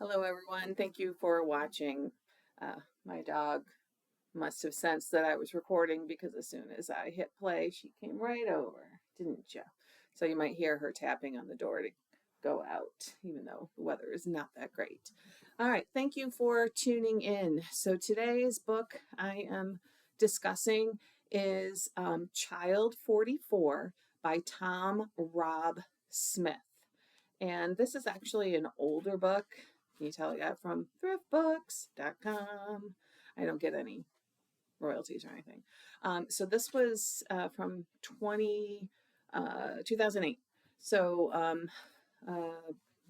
Hello, everyone. Thank you for watching. My dog must have sensed that I was recording because as soon as I hit play, she came right over, didn't you? So you might hear her tapping on the door to go out, even though the weather is not that great. All right, thank you for tuning in. So today's book I am discussing is Child 44 by Tom Rob Smith. And this is actually an older book. Can you tell I got it from thriftbooks.com? I don't get any royalties or anything. So this was from 2008. So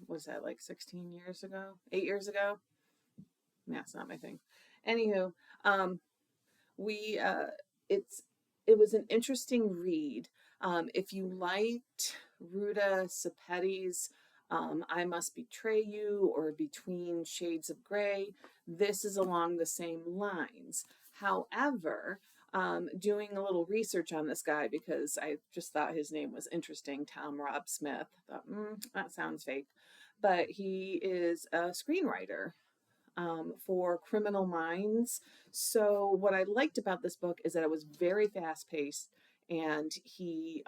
was that like 16 years ago? 8 years ago? Math's not my thing. Anywho, we it was an interesting read. If you liked Ruta Sepetys' I Must Betray You or Between Shades of Grey, this is along the same lines. However, doing a little research on this guy because I just thought his name was interesting, Tom Rob Smith. I thought, that sounds fake. But he is a screenwriter for Criminal Minds. So what I liked about this book is that it was very fast paced, and he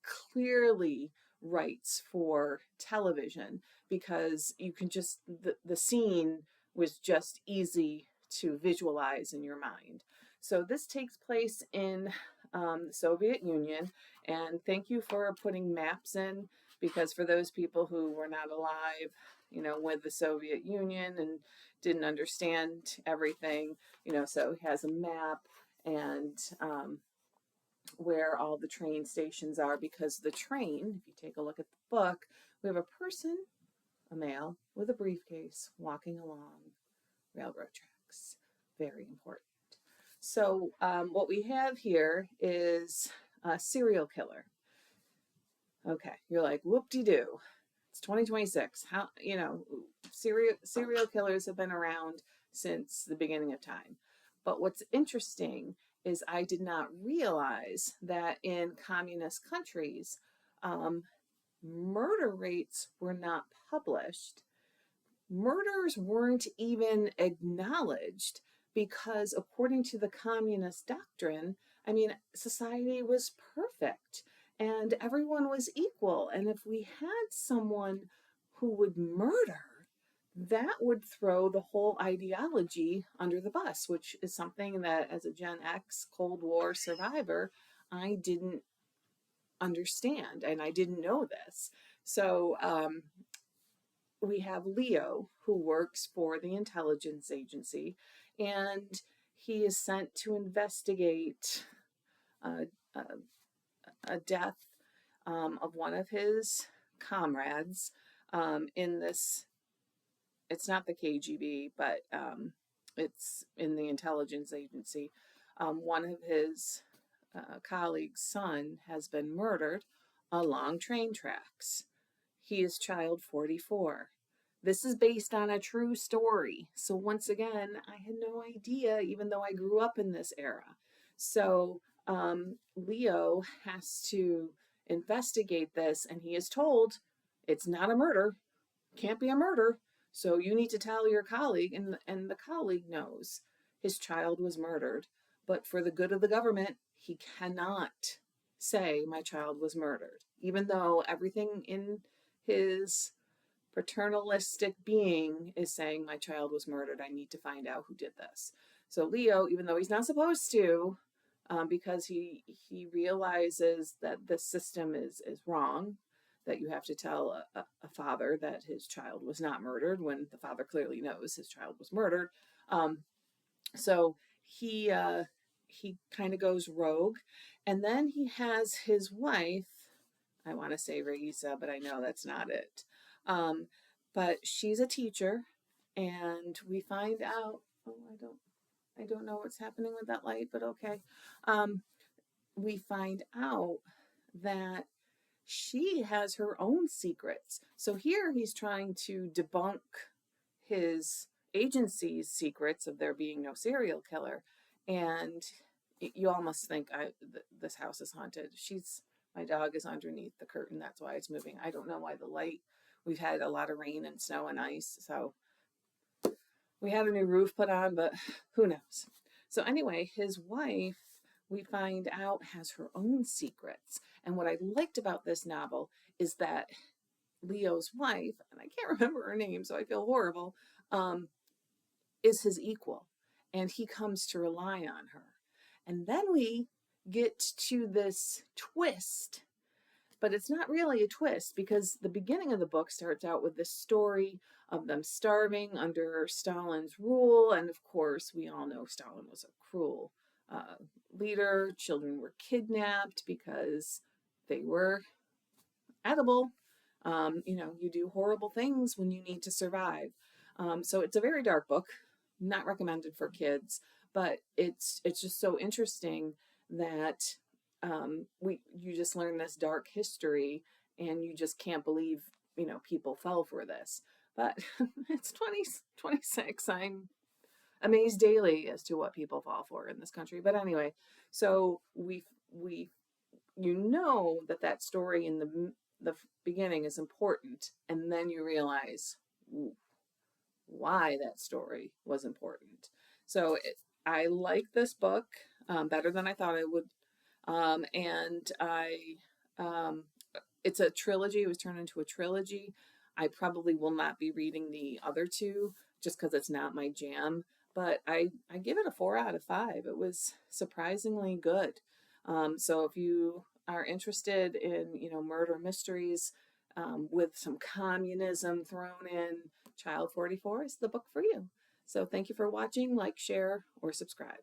clearly writes for television because you can just the scene was just easy to visualize in your mind. So this takes place in the Soviet Union, and thank you for putting maps in because for those people who were not alive, with the Soviet Union and didn't understand everything, so he has a map and where all the train stations are because the train, if you take a look at the book, we have a person, a male, with a briefcase walking along railroad tracks. Very important. So what we have here is a serial killer. Okay, you're like, whoop-de-doo. It's 2026. How, serial killers have been around since the beginning of time. But what's interesting is I did not realize that in communist countries, murder rates were not published. Murders weren't even acknowledged because, according to the communist doctrine, society was perfect and everyone was equal. And if we had someone who would murder, that would throw the whole ideology under the bus, which is something that, as a Gen X Cold War survivor, I didn't understand and I didn't know this. So, we have Leo, who works for the intelligence agency, and he is sent to investigate a, a, a death of one of his comrades in this. It's not the KGB, but it's in the intelligence agency. One of his colleagues' son has been murdered along train tracks. He is child 44. This is based on a true story. So once again, I had no idea, even though I grew up in this era. So Leo has to investigate this, and he is told it's not a murder, can't be a murder. So you need to tell your colleague, and the colleague knows his child was murdered. But for the good of the government, he cannot say my child was murdered, even though everything in his paternalistic being is saying my child was murdered. I need to find out who did this. So Leo, even though he's not supposed to, because he realizes that this system is wrong, that you have to tell a father that his child was not murdered when the father clearly knows his child was murdered. So he kind of goes rogue, and then he has his wife. I want to say Raisa, but I know that's not it. But she's a teacher, and we find out. Oh, I don't know what's happening with that light, but okay. We find out that she has her own secrets. So here he's trying to debunk his agency's secrets of there being no serial killer, and you almost think this house is haunted. My dog is underneath the curtain. That's why it's moving. I don't know why the light. We've had a lot of rain and snow and ice, so we had a new roof put on, but who knows? So anyway, his wife, we find out, has her own secrets. And what I liked about this novel is that Leo's wife, and I can't remember her name, so I feel horrible, um, is his equal, and he comes to rely on her. And then we get to this twist, but it's not really a twist because the beginning of the book starts out with this story of them starving under Stalin's rule. And of course, we all know Stalin was a cruel leader. Children were kidnapped because they were edible. You do horrible things when you need to survive. So it's a very dark book, not recommended for kids, but it's just so interesting that you just learn this dark history, and you just can't believe people fell for this. But it's 2026. I'm amazed daily as to what people fall for in this country. But anyway, so we that story in the beginning is important, and then you realize why that story was important. So I like this book better than I thought I would, and um, it's a trilogy. It was turned into a trilogy. I probably will not be reading the other two just because it's not my jam. But I give it a 4 out of 5. It was surprisingly good. So if you are interested in murder mysteries with some communism thrown in, Child 44 is the book for you. So thank you for watching. Like, share, or subscribe.